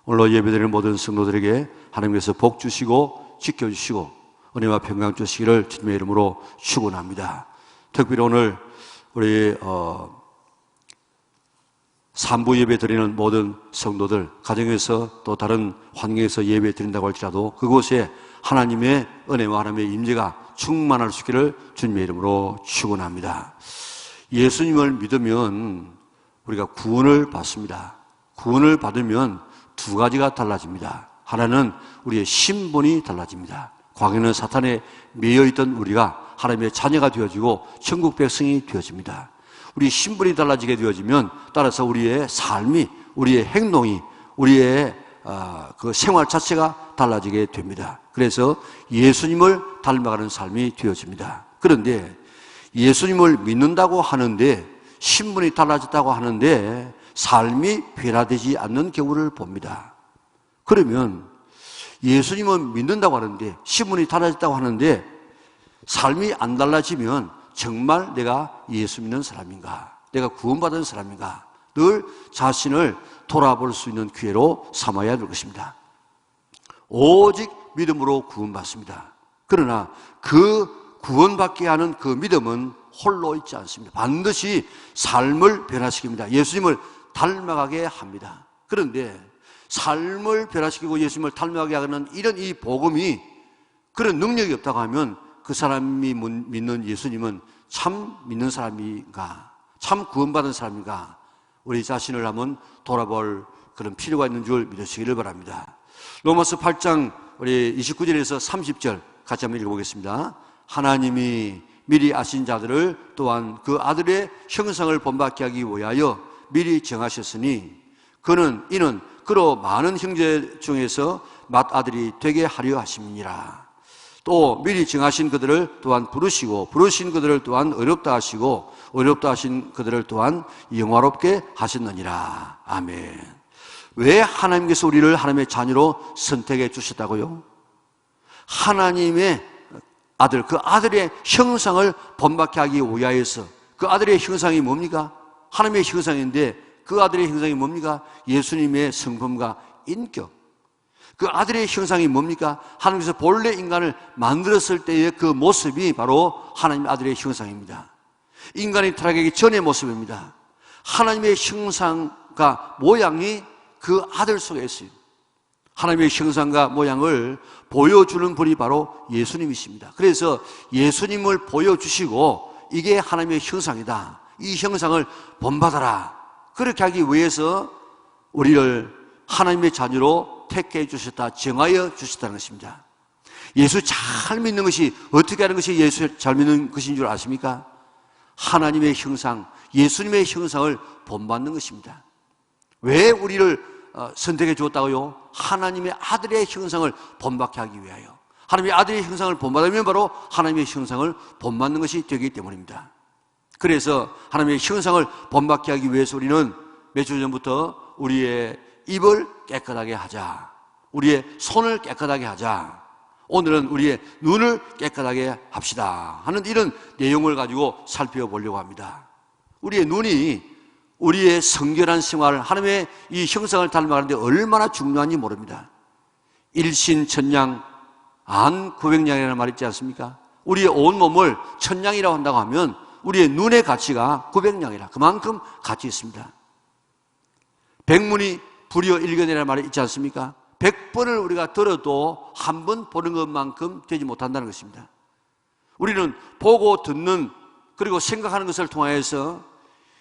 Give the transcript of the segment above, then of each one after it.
오늘 예배드리는 모든 성도들에게 하나님께서 복 주시고 지켜주시고 은혜와 평강 주시기를 주님의 이름으로 축원합니다. 특별히 오늘 우리 3부 예배 드리는 모든 성도들, 가정에서 또 다른 환경에서 예배 드린다고 할지라도 그곳에 하나님의 은혜와 하나님의 임재가 충만할 수 있기를 주님의 이름으로 축원합니다. 예수님을 믿으면 우리가 구원을 받습니다. 구원을 받으면 두 가지가 달라집니다. 하나는 우리의 신분이 달라집니다. 과거에는 사탄에 매여있던 우리가 하나님의 자녀가 되어지고 천국 백성이 되어집니다. 우리 신분이 달라지게 되어지면 따라서 우리의 삶이, 우리의 행동이, 우리의 그 생활 자체가 달라지게 됩니다. 그래서 예수님을 닮아가는 삶이 되어집니다. 그런데 예수님을 믿는다고 하는데 신분이 달라졌다고 하는데 삶이 변화되지 않는 경우를 봅니다. 그러면 예수님을 믿는다고 하는데 신분이 달라졌다고 하는데 삶이 안 달라지면 정말 내가 예수 믿는 사람인가? 내가 구원받은 사람인가? 늘 자신을 돌아볼 수 있는 기회로 삼아야 될 것입니다. 오직 믿음으로 구원받습니다. 그러나 그 구원받게 하는 그 믿음은 홀로 있지 않습니다. 반드시 삶을 변화시킵니다. 예수님을 닮아가게 합니다. 그런데 삶을 변화시키고 예수님을 닮아가게 하는 이런 이 복음이 그런 능력이 없다고 하면 그 사람이 믿는 예수님은 참 믿는 사람인가? 참 구원받은 사람인가? 우리 자신을 한번 돌아볼 그런 필요가 있는 줄 믿으시기를 바랍니다. 로마서 8장 우리 29절에서 30절 같이 한번 읽어보겠습니다. 하나님이 미리 아신 자들을 또한 그 아들의 형상을 본받게 하기 위하여 미리 정하셨으니 이는 그로 많은 형제 중에서 맏아들이 되게 하려 하심이니라. 또 미리 정하신 그들을 또한 부르시고 부르신 그들을 또한 어렵다 하시고 어렵다 하신 그들을 또한 영화롭게 하셨느니라. 아멘. 왜 하나님께서 우리를 하나님의 자녀로 선택해 주셨다고요? 하나님의 아들, 그 아들의 형상을 본받게 하기 위하여서. 그 아들의 형상이 뭡니까? 하나님의 형상인데 그 아들의 형상이 뭡니까? 예수님의 성품과 인격. 그 아들의 형상이 뭡니까? 하나님께서 본래 인간을 만들었을 때의 그 모습이 바로 하나님의 아들의 형상입니다. 인간이 타락하기 전의 모습입니다. 하나님의 형상과 모양이 그 아들 속에 있어요. 하나님의 형상과 모양을 보여주는 분이 바로 예수님이십니다. 그래서 예수님을 보여주시고 이게 하나님의 형상이다. 이 형상을 본받아라. 그렇게 하기 위해서 우리를 하나님의 자녀로 택해 주셨다, 정하여 주셨다는 것입니다. 예수 잘 믿는 것이 어떻게 하는 것이 예수 잘 믿는 것인 줄 아십니까? 하나님의 형상, 예수님의 형상을 본받는 것입니다. 왜 우리를 선택해 주었다고요? 하나님의 아들의 형상을 본받게 하기 위하여. 하나님의 아들의 형상을 본받으면 바로 하나님의 형상을 본받는 것이 되기 때문입니다. 그래서 하나님의 형상을 본받게 하기 위해서 우리는 몇 주 전부터 우리의 입을 깨끗하게 하자, 우리의 손을 깨끗하게 하자, 오늘은 우리의 눈을 깨끗하게 합시다 하는 이런 내용을 가지고 살펴보려고 합니다. 우리의 눈이 우리의 성결한 생활, 하나님의 이 형상을 닮아가는데 얼마나 중요한지 모릅니다. 일신천양 안 900냥이라는 말 있지 않습니까? 우리의 온몸을 천냥이라고 한다고 하면 우리의 눈의 가치가 900냥이라 그만큼 가치 있습니다. 백문이 불여 일견이라는 말이 있지 않습니까? 100번을 우리가 들어도 한 번 보는 것만큼 되지 못한다는 것입니다. 우리는 보고 듣는 그리고 생각하는 것을 통하여서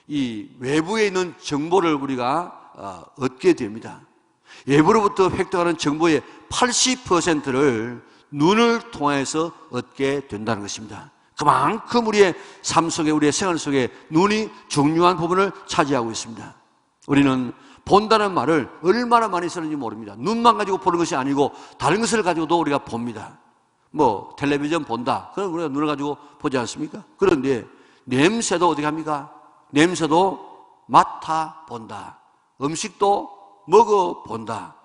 이 외부에 있는 정보를 우리가 얻게 됩니다. 외부로부터 획득하는 정보의 80%를 눈을 통해서 얻게 된다는 것입니다. 그만큼 우리의 삶 속에, 우리의 생활 속에 눈이 중요한 부분을 차지하고 있습니다. 우리는 본다는 말을 얼마나 많이 쓰는지 모릅니다. 눈만 가지고 보는 것이 아니고 다른 것을 가지고도 우리가 봅니다. 뭐 텔레비전 본다, 그럼 우리가 눈을 가지고 보지 않습니까? 그런데 냄새도 어떻게 합니까? 냄새도 맡아본다, 음식도 먹어본다,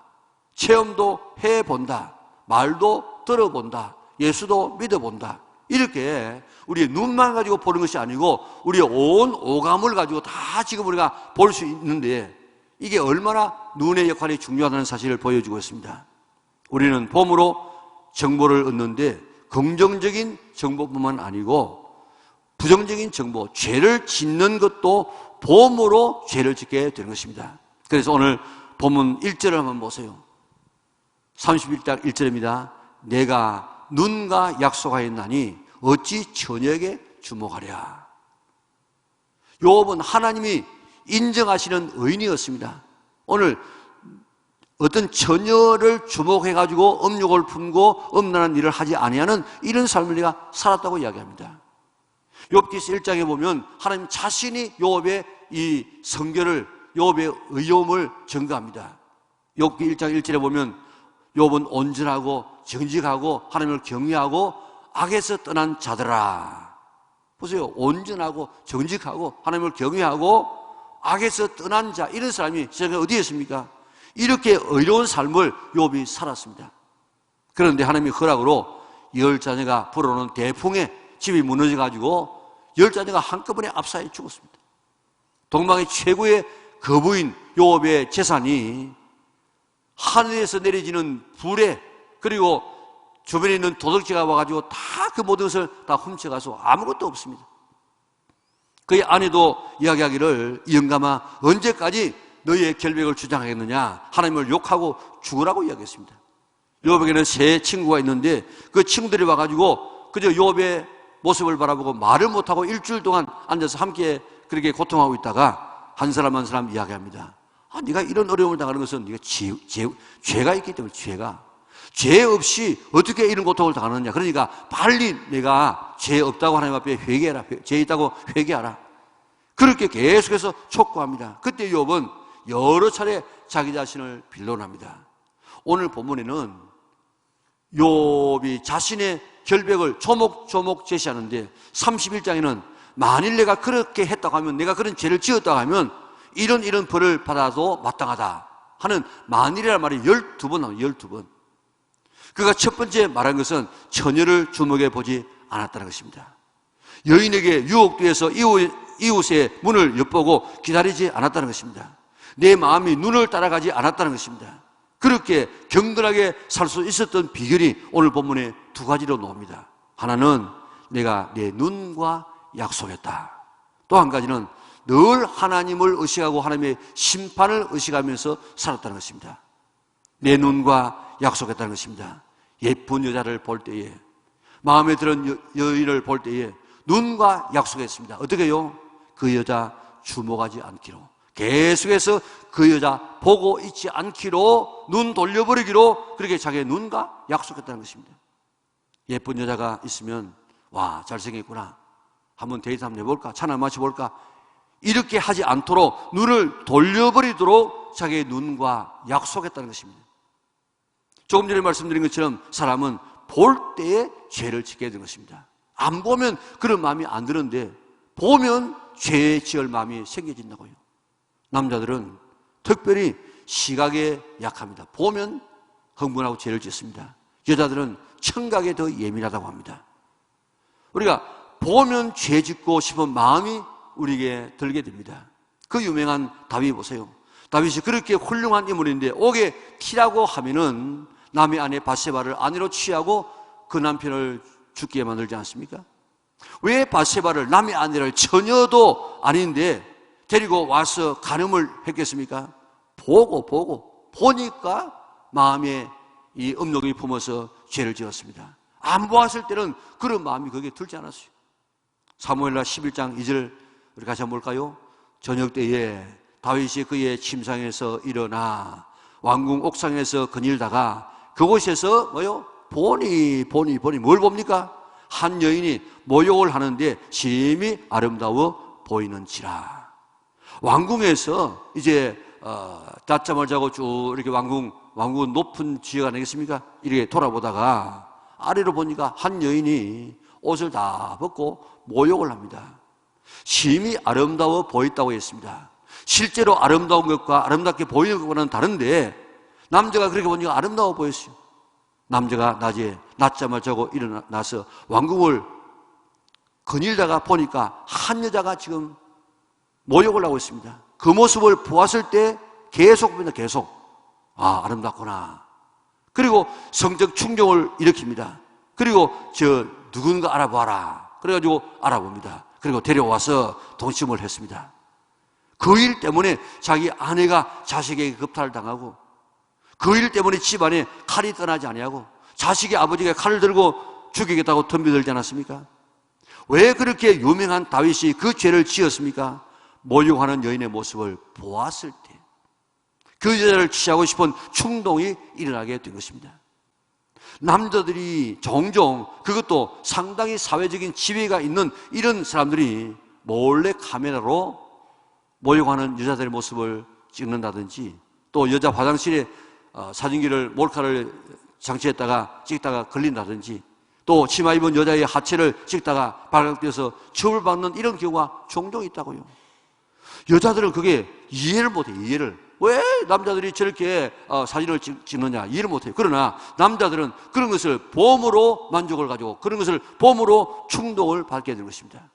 체험도 해본다, 말도 들어본다, 예수도 믿어본다. 이렇게 우리의 눈만 가지고 보는 것이 아니고 우리의 온 오감을 가지고 다 지금 우리가 볼 수 있는데 이게 얼마나 눈의 역할이 중요하다는 사실을 보여주고 있습니다. 우리는 봄으로 정보를 얻는데 긍정적인 정보뿐만 아니고 부정적인 정보, 죄를 짓는 것도 봄으로 죄를 짓게 되는 것입니다. 그래서 오늘 본문 1절을 한번 보세요. 31장 1절입니다. 내가 눈과 약속하였나니 어찌 저녁에 주목하랴. 욥은 하나님이 인정하시는 의인이었습니다. 오늘 어떤 처녀를 주목해가지고 음욕을 품고 음란한 일을 하지 아니하는 이런 삶을 내가 살았다고 이야기합니다. 욥기서 1장에 보면 하나님 자신이 욥의 이 성결을, 욥의 의로움을 증거합니다. 욥기 1장 1절에 보면 욥은 온전하고 정직하고 하나님을 경외하고 악에서 떠난 자들아. 보세요. 온전하고 정직하고 하나님을 경외하고 악에서 떠난 자, 이런 사람이 세상에 어디에 있습니까? 이렇게 의로운 삶을 욥이 살았습니다. 그런데 하나님의 허락으로 10자녀가 불어오는 대풍에 집이 무너져가지고 10자녀가 한꺼번에 압사해 죽었습니다. 동방의 최고의 거부인 욥의 재산이 하늘에서 내려지는 불에, 그리고 주변에 있는 도둑질가 와가지고 다 그 모든 것을 다 훔쳐가서 아무것도 없습니다. 그의 아내도 이야기하기를, 영감아 언제까지 너희의 결백을 주장하겠느냐, 하나님을 욕하고 죽으라고 이야기했습니다. 욥에게는 세 친구가 있는데 그 친구들이 와가지고 그저 욥의 모습을 바라보고 말을 못하고 일주일 동안 앉아서 함께 그렇게 고통하고 있다가 한 사람 한 사람 이야기합니다. 네가 이런 어려움을 당하는 것은 네가 죄가 있기 때문에, 죄 없이 어떻게 이런 고통을 당하느냐. 그러니까 빨리 내가 죄 없다고 하나님 앞에 회개해라. 죄 있다고 회개하라. 그렇게 계속해서 촉구합니다. 그때 욥은 여러 차례 자기 자신을 빌론합니다. 오늘 본문에는 욥이 자신의 결백을 조목조목 제시하는데 31장에는 만일 내가 그렇게 했다고 하면, 내가 그런 죄를 지었다고 하면 이런 벌을 받아도 마땅하다 하는 만일이라는 말이 12번 나와요. 12번. 그가 첫 번째 말한 것은 처녀를 주목해 보지 않았다는 것입니다. 여인에게 유혹되어서 이웃의 문을 엿보고 기다리지 않았다는 것입니다. 내 마음이 눈을 따라가지 않았다는 것입니다. 그렇게 경건하게 살 수 있었던 비결이 오늘 본문에 두 가지로 나옵니다. 하나는 내가 내 눈과 약속했다. 또 한 가지는 늘 하나님을 의식하고 하나님의 심판을 의식하면서 살았다는 것입니다. 내 눈과 약속했다는 것입니다. 예쁜 여자를 볼 때에, 마음에 드는 여인을 볼 때에 눈과 약속했습니다. 어떻게 해요? 그 여자 주목하지 않기로, 계속해서 그 여자 보고 있지 않기로, 눈 돌려버리기로, 그렇게 자기의 눈과 약속했다는 것입니다. 예쁜 여자가 있으면 와, 잘생겼구나, 한번 데이트 한번 해볼까, 차나 마셔볼까, 이렇게 하지 않도록 눈을 돌려버리도록 자기의 눈과 약속했다는 것입니다. 조금 전에 말씀드린 것처럼 사람은 볼 때에 죄를 짓게 되는 것입니다. 안 보면 그런 마음이 안 드는데 보면 죄 지을 마음이 생겨진다고요. 남자들은 특별히 시각에 약합니다. 보면 흥분하고 죄를 짓습니다. 여자들은 청각에 더 예민하다고 합니다. 우리가 보면 죄 짓고 싶은 마음이 우리에게 들게 됩니다. 그 유명한 다윗 보세요. 다윗이 그렇게 훌륭한 인물인데 옥에 티라고 하면은 남의 아내 바세바를 아내로 취하고 그 남편을 죽게 만들지 않습니까? 왜 바세바를, 남의 아내를 처녀도 아닌데 데리고 와서 간음을 했겠습니까? 보니까 마음에 이 음욕이 품어서 죄를 지었습니다. 안 보았을 때는 그런 마음이 거기에 들지 않았어요. 사무엘하 11장 2절 우리 같이 한번 볼까요? 저녁 때에 다윗이 그의 침상에서 일어나 왕궁 옥상에서 거닐다가 그곳에서 보니 뭘 봅니까? 한 여인이 모욕을 하는데 심히 아름다워 보이는지라. 왕궁에서 이제 낮잠을 자고 쭉 이렇게 왕궁은 높은 지역 아니겠습니까? 이렇게 돌아보다가 아래로 보니까 한 여인이 옷을 다 벗고 모욕을 합니다. 심히 아름다워 보였다고 했습니다. 실제로 아름다운 것과 아름답게 보이는 것과는 다른데 남자가 그렇게 보니까 아름다워 보였어요. 남자가 낮에 낮잠을 자고 일어나서 왕궁을 거닐다가 보니까 한 여자가 지금 모욕을 하고 있습니다. 그 모습을 보았을 때 계속 봅니다. 계속. 아, 아름답구나. 그리고 성적 충족을 일으킵니다. 그리고 누군가 알아봐라. 그래가지고 알아봅니다. 그리고 데려와서 동침을 했습니다. 그 일 때문에 자기 아내가 자식에게 겁탈을 당하고, 그 일 때문에 집안에 칼이 떠나지 아니하고, 자식의 아버지가 칼을 들고 죽이겠다고 덤벼들지 않았습니까? 왜 그렇게 유명한 다윗이 그 죄를 지었습니까? 모욕하는 여인의 모습을 보았을 때 그 여자를 취하고 싶은 충동이 일어나게 된 것입니다. 남자들이 종종, 그것도 상당히 사회적인 지위가 있는 이런 사람들이 몰래 카메라로 모욕하는 여자들의 모습을 찍는다든지, 또 여자 화장실에 사진기를 몰카를 장치했다가 찍다가 걸린다든지, 또 치마 입은 여자의 하체를 찍다가 발각돼서 처벌받는 이런 경우가 종종 있다고요. 여자들은 그게 이해를 못해요. 이해를. 왜 남자들이 저렇게 사진을 찍느냐 이해를 못해요. 그러나 남자들은 그런 것을 봄으로 만족을 가지고, 그런 것을 봄으로 충동을 받게 되는 것입니다.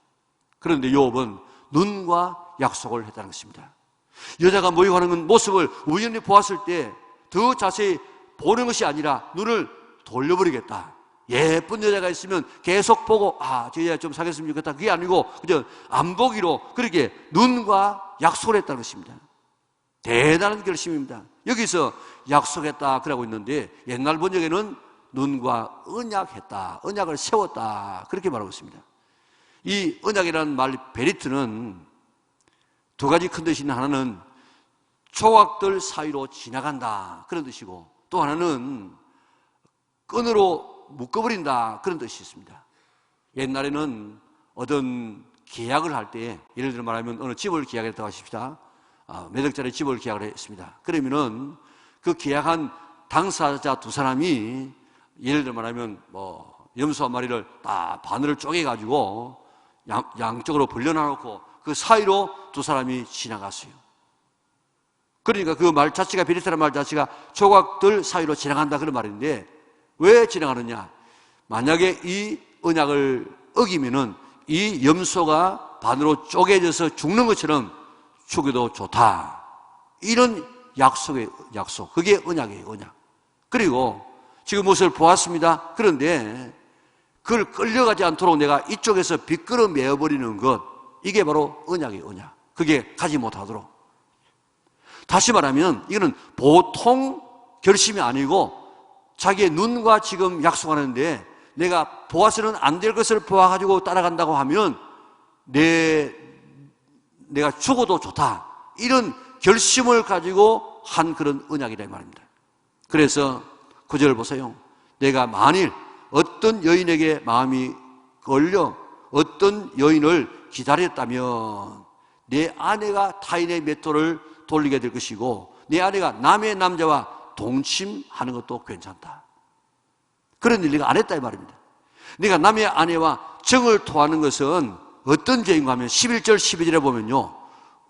그런데 욥은 눈과 약속을 했다는 것입니다. 여자가 모욕하는 모습을 우연히 보았을 때 더 자세히 보는 것이 아니라 눈을 돌려버리겠다. 예쁜 여자가 있으면 계속 보고, 아, 저 여자 좀 사귀었으면 좋겠다. 그게 아니고 그저 안 보기로 그렇게 눈과 약속을 했다는 것입니다. 대단한 결심입니다. 여기서 약속했다 그러고 있는데, 옛날 번역에는 눈과 언약했다, 언약을 세웠다 그렇게 말하고 있습니다. 이 언약이라는 말 베리트는 두 가지 큰 뜻이 있는, 하나는 조각들 사이로 지나간다 그런 뜻이고, 또 하나는 끈으로 묶어버린다 그런 뜻이 있습니다. 옛날에는 어떤 계약을 할 때, 예를 들어 말하면 어느 집을 계약했다고 하십시다. 몇 억짜리 집을 계약을 했습니다. 그러면은 그 계약한 당사자 두 사람이 예를 들어 말하면 염소 한 마리를 딱 바늘을 쪼개가지고 양쪽으로 벌려놔놓고 그 사이로 두 사람이 지나갔어요. 그러니까 그 말 자체가, 베리트라는 말 자체가 조각들 사이로 지나간다 그런 말인데, 왜 지나가느냐? 만약에 이 언약을 어기면은 이 염소가 반으로 쪼개져서 죽는 것처럼 죽여도 좋다. 이런 약속의 약속. 그게 언약이에요, 언약. 그리고 지금 무엇을 보았습니다. 그런데 그걸 끌려가지 않도록 내가 이쪽에서 비끄러 메어버리는 것, 이게 바로 언약이에요, 언약. 그게 가지 못하도록. 다시 말하면 이거는 보통 결심이 아니고 자기의 눈과 지금 약속하는데, 내가 보아서는 안 될 것을 보아가지고 따라간다고 하면 내가 죽어도 좋다. 이런 결심을 가지고 한 그런 언약이라 말입니다. 그래서 9절 보세요. 내가 만일 어떤 여인에게 마음이 걸려 어떤 여인을 기다렸다면 내 아내가 타인의 맷돌을 돌리게 될 것이고, 내 아내가 남의 남자와 동침하는 것도 괜찮다. 그런 일 네가 안 했다 이 말입니다. 네가 남의 아내와 정을 토하는 것은 어떤 죄인가 하면 11절 12절에 보면요,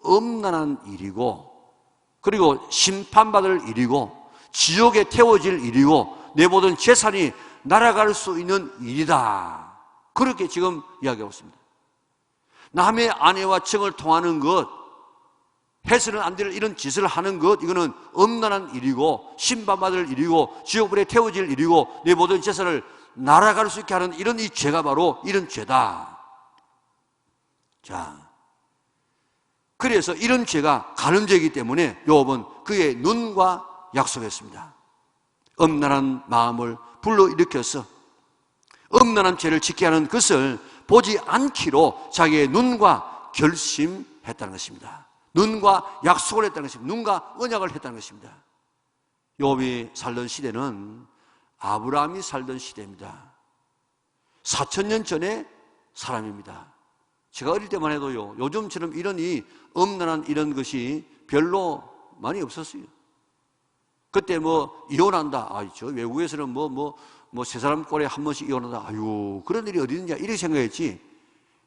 엄난한 일이고, 그리고 심판받을 일이고, 지옥에 태워질 일이고, 내 모든 재산이 날아갈 수 있는 일이다. 그렇게 지금 이야기하고 있습니다. 남의 아내와 정을 통하는 것, 해서는 안 될 이런 짓을 하는 것, 이거는 엄난한 일이고 심판받을 일이고 지옥불에 태워질 일이고 내 모든 재산을 날아갈 수 있게 하는 이런 이 죄가 바로 이런 죄다. 자, 그래서 이런 죄가 가늠죄이기 때문에 욥은 그의 눈과 약속했습니다. 엄난한 마음을 불러일으켜서 엄난한 죄를 짓게 하는 것을 보지 않기로 자기의 눈과 결심했다는 것입니다. 눈과 약속을 했다는 것입니다. 눈과 언약을 했다는 것입니다. 욥이 살던 시대는 아브라함이 살던 시대입니다. 4,000년 전의 사람입니다. 제가 어릴 때만 해도요, 요즘처럼 이런 이 엄난한 이런 것이 별로 많이 없었어요. 그때 이혼한다. 저 외국에서는 세 사람 꼴에 한 번씩 이혼한다. 아유, 그런 일이 어디 있느냐. 이렇게 생각했지.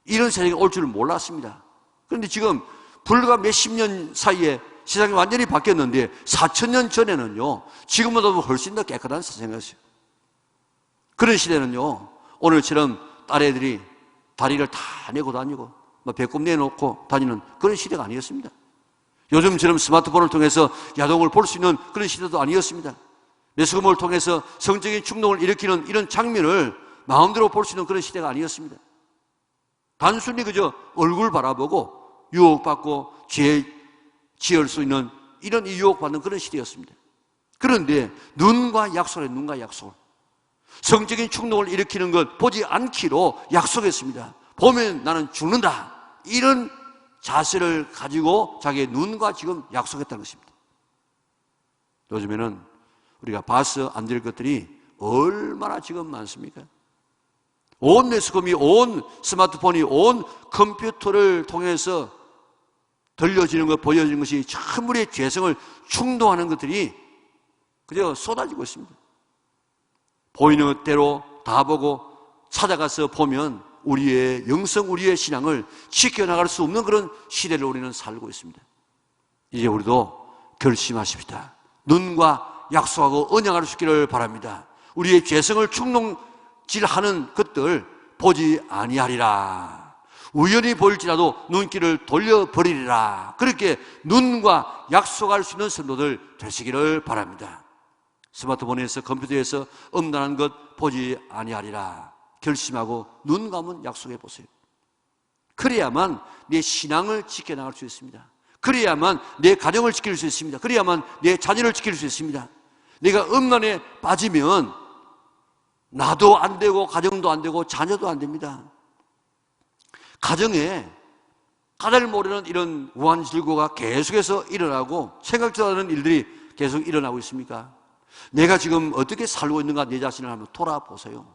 이런 세상이 올 줄은 몰랐습니다. 그런데 지금 불과 몇십 년 사이에 세상이 완전히 바뀌었는데 4,000년 전에는요, 지금보다도 훨씬 더 깨끗한 세상이었어요. 그런 시대는요, 오늘처럼 딸애들이 다리를 다 내고 다니고 배꼽 내놓고 다니는 그런 시대가 아니었습니다. 요즘처럼 스마트폰을 통해서 야동을 볼 수 있는 그런 시대도 아니었습니다. 매스컴을 통해서 성적인 충동을 일으키는 이런 장면을 마음대로 볼 수 있는 그런 시대가 아니었습니다. 단순히 그저 얼굴 바라보고 유혹받고 죄에 지을 수 있는 이런 유혹받는 그런 시대였습니다. 그런데 눈과 약속을 해요. 눈과 약속. 성적인 충동을 일으키는 것 보지 않기로 약속했습니다. 보면 나는 죽는다. 이런 자세를 가지고 자기의 눈과 지금 약속했다는 것입니다. 요즘에는 우리가 봐서 안 될 것들이 얼마나 지금 많습니까? 온 매스컴이, 온 스마트폰이, 온 컴퓨터를 통해서 들려지는 것, 보여지는 것이 천물의 죄성을 충동하는 것들이 그저 쏟아지고 있습니다. 보이는 것대로 다 보고 찾아가서 보면 우리의 영성, 우리의 신앙을 지켜나갈 수 없는 그런 시대를 우리는 살고 있습니다. 이제 우리도 결심하십시다. 눈과 약속하고 언약할 수 있기를 바랍니다. 우리의 죄성을 충동질하는 것들 보지 아니하리라. 우연히 보일지라도 눈길을 돌려버리리라. 그렇게 눈과 약속할 수 있는 성도들 되시기를 바랍니다. 스마트폰에서 컴퓨터에서 음란한 것 보지 아니하리라. 결심하고 눈 감은 약속해 보세요. 그래야만 내 신앙을 지켜나갈 수 있습니다. 그래야만 내 가정을 지킬 수 있습니다. 그래야만 내 자녀를 지킬 수 있습니다. 내가 음란에 빠지면 나도 안 되고 가정도 안 되고 자녀도 안 됩니다. 가정에 까닭 모르는 이런 우환질고가 계속해서 일어나고 생각지도 않은 일들이 계속 일어나고 있습니까? 내가 지금 어떻게 살고 있는가 내 자신을 한번 돌아보세요.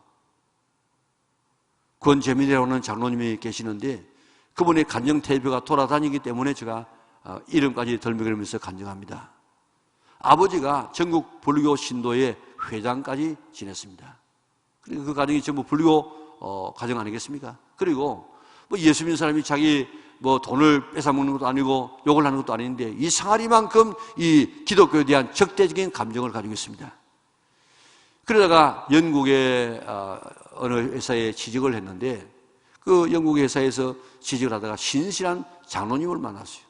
권재민이라는 장로님이 계시는데 그분의 간증태표가 돌아다니기 때문에 제가 이름까지 덜먹이면서 간증합니다. 아버지가 전국 불교 신도의 회장까지 지냈습니다. 그리고 그 가정이 전부 불교 가정 아니겠습니까? 그리고 뭐 예수 믿는 사람이 자기 뭐 돈을 뺏어먹는 것도 아니고 욕을 하는 것도 아닌데 이 상아리만큼 이 기독교에 대한 적대적인 감정을 가지고 있습니다. 그러다가 영국의 어느 회사에 취직을 했는데 그 영국 회사에서 취직을 하다가 신실한 장로님을 만났어요.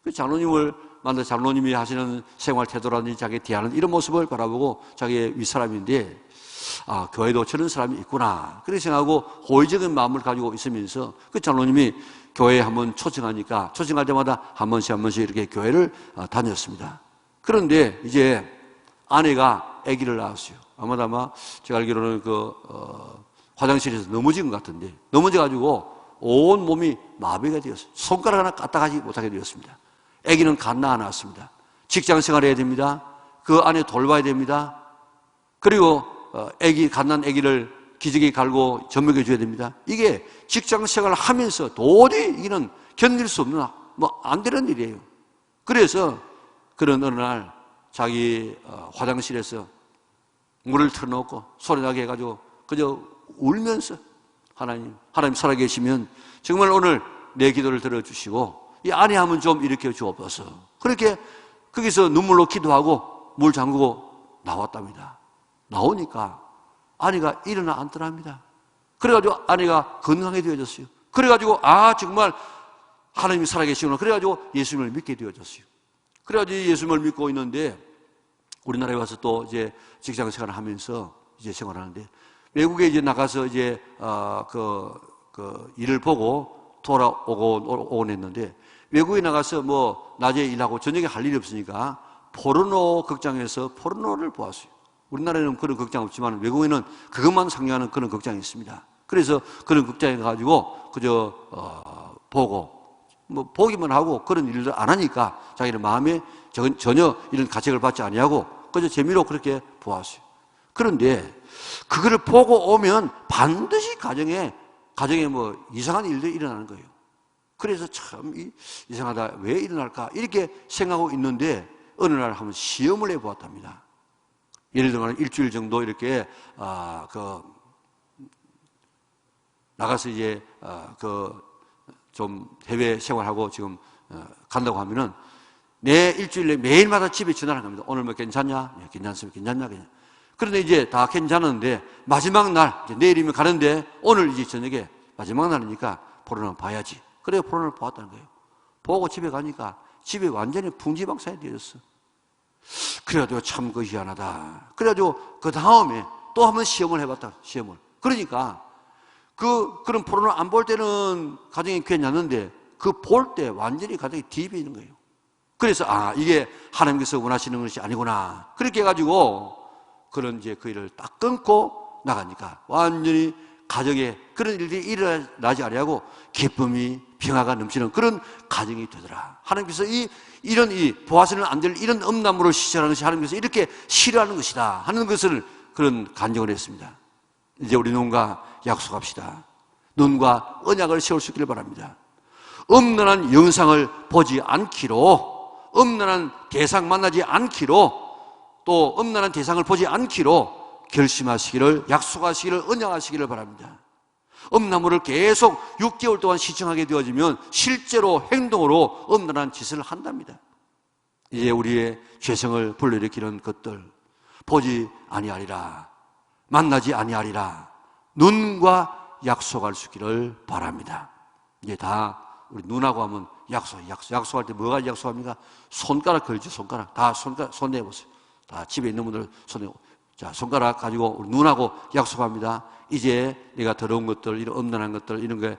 그 장로님을 만나 장로님이 하시는 생활 태도라든지 자기의 대하는 이런 모습을 바라보고 자기의 윗사람인데 교회도 저런 사람이 있구나. 그렇게 생각하고 호의적인 마음을 가지고 있으면서 그 장로님이 교회에 한번 초청하니까 초청할 때마다 한 번씩 이렇게 교회를 다녔습니다. 그런데 이제 아내가 아기를 낳았어요. 아마 제가 알기로는 화장실에서 넘어진 것 같은데 넘어져가지고 온 몸이 마비가 되었어요. 손가락 하나 까딱하지 못하게 되었습니다. 아기는 갓 낳았습니다. 직장 생활해야 됩니다. 그 안에 돌봐야 됩니다. 그리고 갓난 아기를 기저귀 갈고 젖먹여 줘야 됩니다. 이게 직장 생활을 하면서 도저히 이게는 견딜 수 없는 안 되는 일이에요. 그래서 그런 어느 날 자기 화장실에서 물을 틀어놓고 소리나게 해가지고 그저 울면서 하나님 살아계시면 정말 오늘 내 기도를 들어주시고 이 아내 한번 좀 일으켜 주옵소서. 그렇게 거기서 눈물로 기도하고 물 잠그고 나왔답니다. 나오니까 아내가 일어나 앉더랍니다. 그래가지고 아내가 건강하게 되어졌어요. 그래가지고 정말 하나님이 살아계시구나. 그래가지고 예수님을 믿게 되어졌어요. 그래가지고 예수님을 믿고 있는데 우리나라에 와서 또 이제 직장 생활을 하면서 이제 생활하는데 외국에 이제 나가서 이제 일을 보고 돌아오곤 했는데 외국에 나가서 뭐 낮에 일하고 저녁에 할 일이 없으니까 포르노 극장에서 포르노를 보았어요. 우리나라에는 그런 극장 없지만 외국에는 그것만 상영하는 그런 극장이 있습니다. 그래서 그런 극장에 가지고 그저 보고 뭐 보기만 하고 그런 일을 안 하니까 자기는 마음에 전혀 이런 가책을 받지 아니하고 그저 재미로 그렇게 보았어요. 그런데 그거를 보고 오면 반드시 가정에 뭐 이상한 일들이 일어나는 거예요. 그래서 참 이상하다. 왜 일어날까? 이렇게 생각하고 있는데 어느 날 한번 시험을 해보았답니다. 예를 들면 일주일 정도 이렇게 나가서 이제 좀 해외 생활하고 지금 간다고 하면은 매 일주일에 매일마다 집에 전화를 합니다. 오늘 뭐 괜찮냐? 네, 괜찮습니다. 괜찮냐? 그런데 이제 다 괜찮은데 마지막 날 이제 내일이면 가는데 오늘 이제 저녁에 마지막 날이니까 포르노 봐야지. 그래 포르노를 보았다는 거예요. 보고 집에 가니까 집에 완전히 풍지박산이 되었어. 그래가지고 참 그 희한하다. 그래가지고 그 다음에 또 한번 시험을 해봤다. 시험을. 그러니까 그런 포로를 안 볼 때는 가정이 괜찮은데 그 볼 때 완전히 가정이 뒤집혀 있는 거예요. 그래서 이게 하나님께서 원하시는 것이 아니구나. 그렇게 해가지고 그런 이제 그 일을 딱 끊고 나가니까 완전히 가정에 그런 일들이 일어나지 아니하고 기쁨이 평화가 넘치는 그런 가정이 되더라. 하나님께서 이런 보아서는 안 될 이런 음란물을 시절하는 것이 하나님께서 이렇게 싫어하는 것이다 하는 것을 그런 간증을 했습니다. 이제 우리 눈과 약속합시다. 눈과 언약을 세울 수 있기를 바랍니다. 음란한 영상을 보지 않기로, 음란한 대상 만나지 않기로, 또 음란한 대상을 보지 않기로 결심하시기를, 약속하시기를, 언약하시기를 바랍니다. 음란물을 계속 6개월 동안 시청하게 되어지면 실제로 행동으로 음란한 짓을 한답니다. 이제 우리의 죄성을 불러일으키는 것들 보지 아니하리라, 만나지 아니하리라, 눈과 약속할 수 있기를 바랍니다. 이게 다 우리 눈하고 하면 약속할 때 뭐가 약속합니까? 손가락 걸죠. 손가락. 다 손 내보세요. 다 집에 있는 분들 손 내고. 자, 손가락 가지고 우리 눈하고 약속합니다. 이제 내가 더러운 것들, 이런 음란한 것들, 이런 게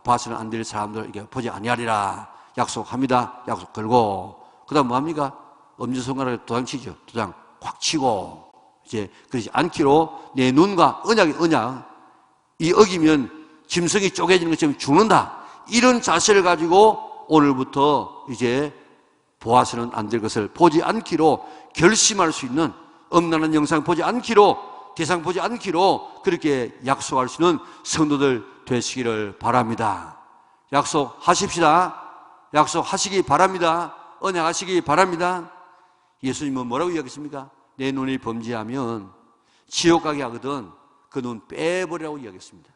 봐서는 안 될 사람들 이게 보지 아니하리라 약속합니다. 약속 걸고, 그 다음 뭐합니까? 엄지손가락에 도장 치죠. 도장 확 치고, 이제 그러지 않기로 내 눈과 언약, 이 어기면 짐승이 쪼개지는 것처럼 죽는다. 이런 자세를 가지고 오늘부터 이제 보아서는 안 될 것을 보지 않기로 결심할 수 있는, 음란한 영상 보지 않기로, 대상 보지 않기로 그렇게 약속할 수 있는 성도들 되시기를 바랍니다. 약속하십시다. 약속하시기 바랍니다. 언약하시기 바랍니다. 예수님은 뭐라고 이야기했습니까? 내 눈이 범죄하면 지옥 가게 하거든 그 눈 빼버리라고 이야기했습니다.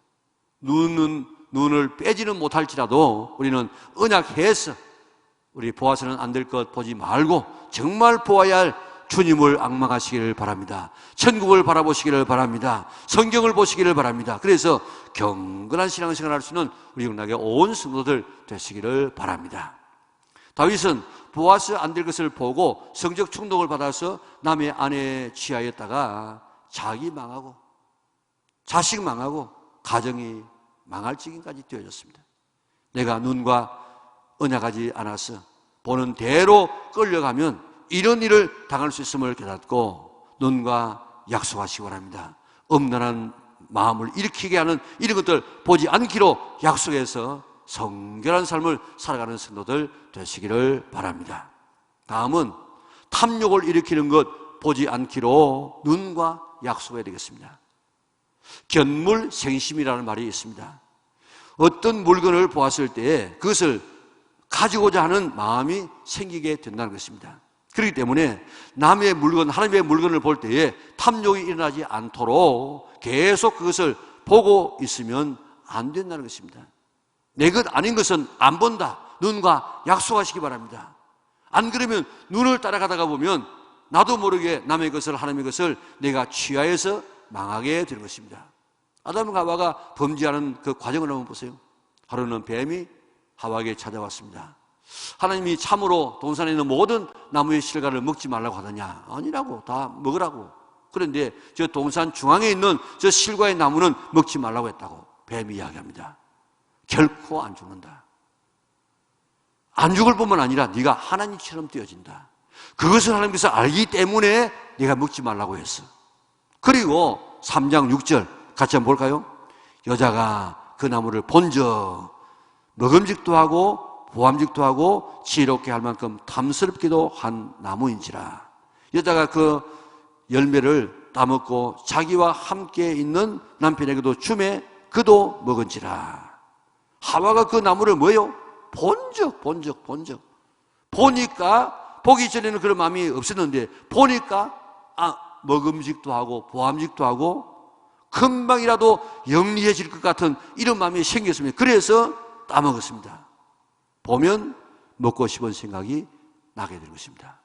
눈을 빼지는 못할지라도 우리는 언약해서 우리 보아서는 안 될 것 보지 말고 정말 보아야 할 주님을 앙망하시기를 바랍니다. 천국을 바라보시기를 바랍니다. 성경을 보시기를 바랍니다. 그래서 경건한 신앙생활을 할 수 있는 우리 영락의 온 성도들 되시기를 바랍니다. 다윗은 보아서 안 될 것을 보고 성적 충동을 받아서 남의 아내에 취하였다가 자기 망하고 자식 망하고 가정이 망할 지경까지 되어졌습니다. 내가 눈과 언약하지 않아서 보는 대로 끌려가면 이런 일을 당할 수 있음을 깨닫고 눈과 약속하시기 바랍니다. 음란한 마음을 일으키게 하는 이런 것들 보지 않기로 약속해서 성결한 삶을 살아가는 성도들 되시기를 바랍니다. 다음은 탐욕을 일으키는 것 보지 않기로 눈과 약속해야 되겠습니다. 견물생심이라는 말이 있습니다. 어떤 물건을 보았을 때 그것을 가지고자 하는 마음이 생기게 된다는 것입니다. 그렇기 때문에 남의 물건, 하나님의 물건을 볼 때에 탐욕이 일어나지 않도록 계속 그것을 보고 있으면 안 된다는 것입니다. 내 것 아닌 것은 안 본다. 눈과 약속하시기 바랍니다. 안 그러면 눈을 따라가다가 보면 나도 모르게 남의 것을, 하나님의 것을 내가 취하여서 망하게 되는 것입니다. 아담과 하와가 범죄하는 그 과정을 한번 보세요. 하루는 뱀이 하와에게 찾아왔습니다. 하나님이 참으로 동산에 있는 모든 나무의 실과를 먹지 말라고 하더냐? 아니라고, 다 먹으라고. 그런데 저 동산 중앙에 있는 저 실과의 나무는 먹지 말라고 했다고 뱀이 이야기합니다. 결코 안 죽는다. 안 죽을 뿐만 아니라 네가 하나님처럼 되어진다. 그것을 하나님께서 알기 때문에 네가 먹지 말라고 했어. 그리고 3장 6절 같이 한번 볼까요? 여자가 그 나무를 본즉 먹음직도 하고 보암직도 하고 지혜롭게 할 만큼 탐스럽기도 한 나무인지라. 여자가 그 열매를 따먹고 자기와 함께 있는 남편에게도 주매 그도 먹은지라. 하와가 그 나무를 뭐예요? 본즉. 보니까, 보기 전에는 그런 마음이 없었는데 보니까 먹음직도 하고 보암직도 하고 금방이라도 영리해질 것 같은 이런 마음이 생겼습니다. 그래서 따먹었습니다. 보면 먹고 싶은 생각이 나게 될 것입니다.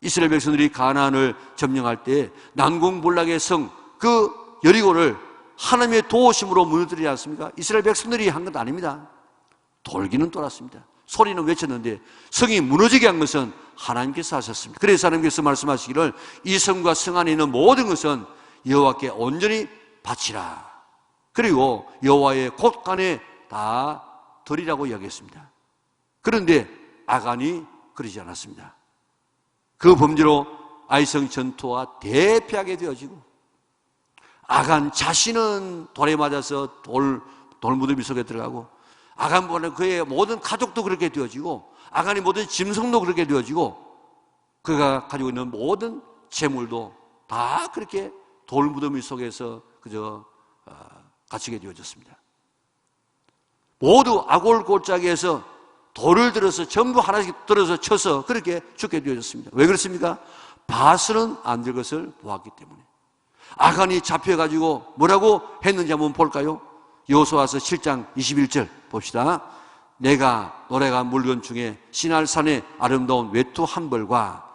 이스라엘 백성들이 가나안을 점령할 때 난공불락의 성 그 여리고를 하나님의 도우심으로 무너뜨리지 않습니까? 이스라엘 백성들이 한 것 아닙니다. 돌기는 돌았습니다. 소리는 외쳤는데 성이 무너지게 한 것은 하나님께서 하셨습니다. 그래서 하나님께서 말씀하시기를 이 성과 성 안에 있는 모든 것은 여호와께 온전히 바치라. 그리고 여호와의 곳간에 다 드리라고 이야기했습니다. 그런데 아간이 그러지 않았습니다. 그 범죄로 아이성 전투와 대피하게 되어지고 아간 자신은 돌에 맞아서 돌무더미 속에 들어가고 아간보다는 그의 모든 가족도 그렇게 되어지고 아간의 모든 짐승도 그렇게 되어지고 그가 가지고 있는 모든 재물도 다 그렇게 돌무더미 속에서 그저 갇히게 되어졌습니다. 모두 아골골짜기에서 돌을 들어서 전부 하나씩 들어서 쳐서 그렇게 죽게 되어졌습니다. 왜 그렇습니까? 밭은 안 될 것을 보았기 때문에. 아간이 잡혀가지고 뭐라고 했는지 한번 볼까요? 여호수아서 7장 21절 봅시다. 내가 노래가 물건 중에 시날산의 아름다운 외투 한 벌과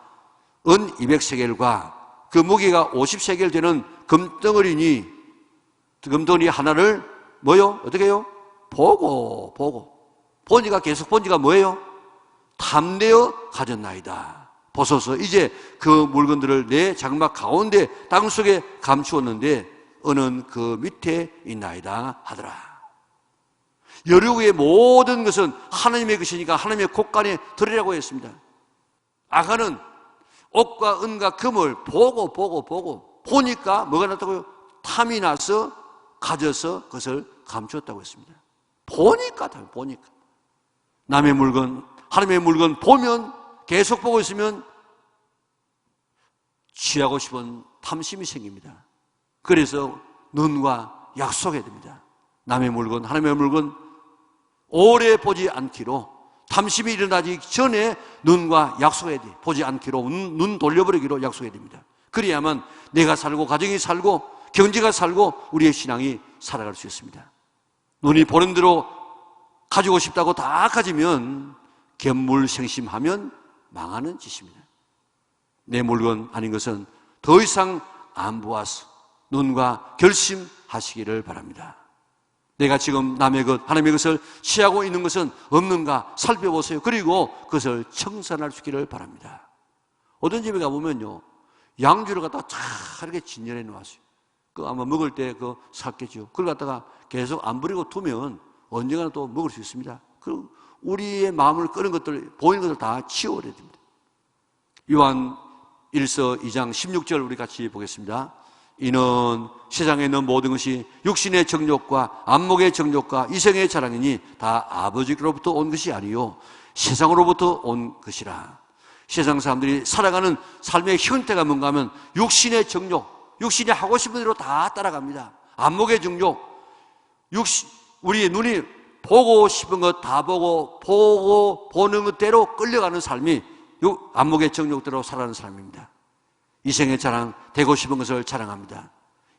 은 200세겔과 그 무게가 50세겔 되는 금덩어리니 금덩어리 하나를 뭐요? 어떻게 해요? 보니까 계속 보니까 뭐예요? 탐내어 가졌나이다. 보소서 이제 그 물건들을 내 장막 가운데 땅 속에 감추었는데 은은 그 밑에 있나이다 하더라. 여류의 모든 것은 하나님의 것이니까 하나님의 곳간에 드리라고 했습니다. 아간은 옷과 은과 금을 보니까 뭐가 났다고요? 탐이 나서 가져서 그것을 감추었다고 했습니다. 보니까 남의 물건, 하나님의 물건 보면 계속 보고 있으면 취하고 싶은 탐심이 생깁니다. 그래서 눈과 약속해야 됩니다. 남의 물건, 하나님의 물건 오래 보지 않기로 탐심이 일어나기 전에 눈과 약속해야 돼. 보지 않기로 눈 돌려버리기로 약속해야 됩니다. 그래야만 내가 살고 가정이 살고 경제가 살고 우리의 신앙이 살아갈 수 있습니다. 눈이 보는 대로 가지고 싶다고 다 가지면 견물생심하면 망하는 짓입니다. 내 물건 아닌 것은 더 이상 안 보아서 눈과 결심하시기를 바랍니다. 내가 지금 남의 것, 하나님의 것을 취하고 있는 것은 없는가 살펴보세요. 그리고 그것을 청산할 수 있기를 바랍니다. 어떤 집에 가보면요, 양주를 갖다가 잘 이렇게 진열해 놓았어요. 그 아마 먹을 때 그거 샀겠죠. 그걸 갖다가 계속 안 버리고 두면 언젠가는 또 먹을 수 있습니다. 그 우리의 마음을 끄는 것들, 보이는 것들 다 치워버려야 됩니다. 요한 1서 2장 16절 우리 같이 보겠습니다. 이는 세상에 있는 모든 것이 육신의 정욕과 안목의 정욕과 이생의 자랑이니 다 아버지로부터 온 것이 아니요 세상으로부터 온 것이라. 세상 사람들이 살아가는 삶의 형태가 뭔가 하면 육신의 정욕, 육신이 하고 싶은 대로 다 따라갑니다. 안목의 정욕, 우리의 눈이 보고 싶은 것 다 보는 것대로 끌려가는 삶이 안목의 정욕대로 살아가는 삶입니다. 이생의 자랑, 되고 싶은 것을 자랑합니다.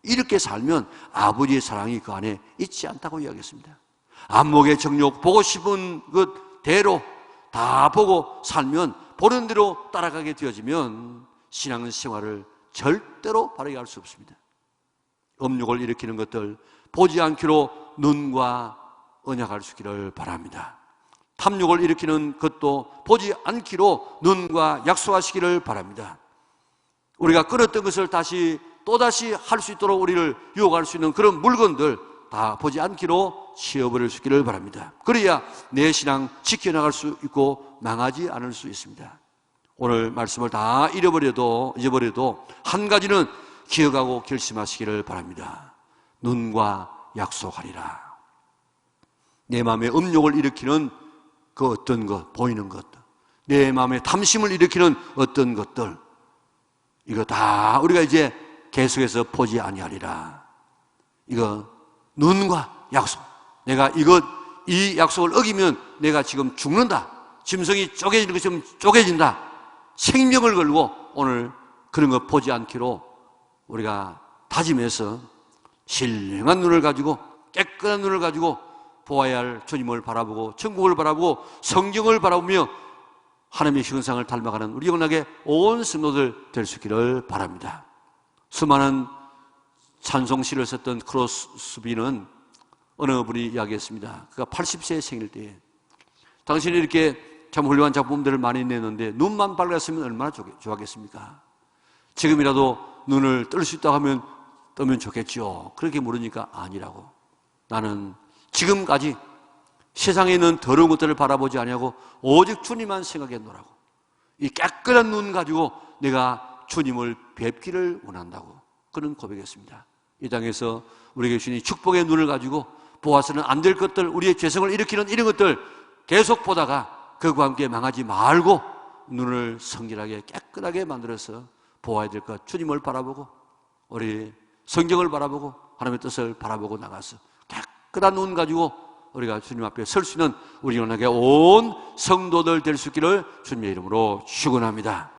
이렇게 살면 아버지의 사랑이 그 안에 있지 않다고 이야기했습니다. 안목의 정욕, 보고 싶은 것대로 다 보고 살면 보는 대로 따라가게 되어지면 신앙생활을 절대로 바르게 할 수 없습니다. 음욕을 일으키는 것들 보지 않기로 눈과 언약할 수 있기를 바랍니다. 탐욕을 일으키는 것도 보지 않기로 눈과 약속하시기를 바랍니다. 우리가 끊었던 것을 또다시 할 수 있도록 우리를 유혹할 수 있는 그런 물건들 다 보지 않기로 치워버릴 수 있기를 바랍니다. 그래야 내 신앙 지켜나갈 수 있고 망하지 않을 수 있습니다. 오늘 말씀을 다 잊어버려도 한 가지는 기억하고 결심하시기를 바랍니다. 눈과 약속하리라. 내 마음에 음욕을 일으키는 그 어떤 것, 보이는 것들, 내 마음에 탐심을 일으키는 어떤 것들, 이거 다 우리가 이제 계속해서 보지 아니하리라. 이거 눈과 약속. 내가 이 약속을 어기면 내가 지금 죽는다. 짐승이 쪼개지는 것처럼 쪼개진다. 생명을 걸고 오늘 그런 거 보지 않기로 우리가 다짐해서 신령한 눈을 가지고 깨끗한 눈을 가지고 보아야 할 주님을 바라보고 천국을 바라보고 성경을 바라보며 하나님의 형상을 닮아가는 우리 영혼에게 온 성도들 될 수 있기를 바랍니다. 수많은 찬송시를 썼던 크로스비는 어느 분이 이야기했습니다. 그가 80세 생일 때에 당신이 이렇게 참 훌륭한 작품들을 많이 냈는데 눈만 밝았으면 얼마나 좋았겠습니까? 지금이라도 눈을 뜰 수 있다고 하면 뜨면 좋겠죠. 그렇게 물으니까 아니라고. 나는 지금까지 세상에 있는 더러운 것들을 바라보지 아니하고 오직 주님만 생각해 놓으라고. 이 깨끗한 눈 가지고 내가 주님을 뵙기를 원한다고 그런 고백했습니다. 이 땅에서 우리에게 주신 축복의 눈을 가지고 보아서는 안 될 것들, 우리의 죄성을 일으키는 이런 것들 계속 보다가 그와 함께 망하지 말고 눈을 성실하게 깨끗하게 만들어서 보아야 될 것, 주님을 바라보고 우리 성경을 바라보고 하나님의 뜻을 바라보고 나가서 깨끗한 눈 가지고 우리가 주님 앞에 설 수 있는 우리 연합의 온 성도들 될 수 있기를 주님의 이름으로 축원합니다.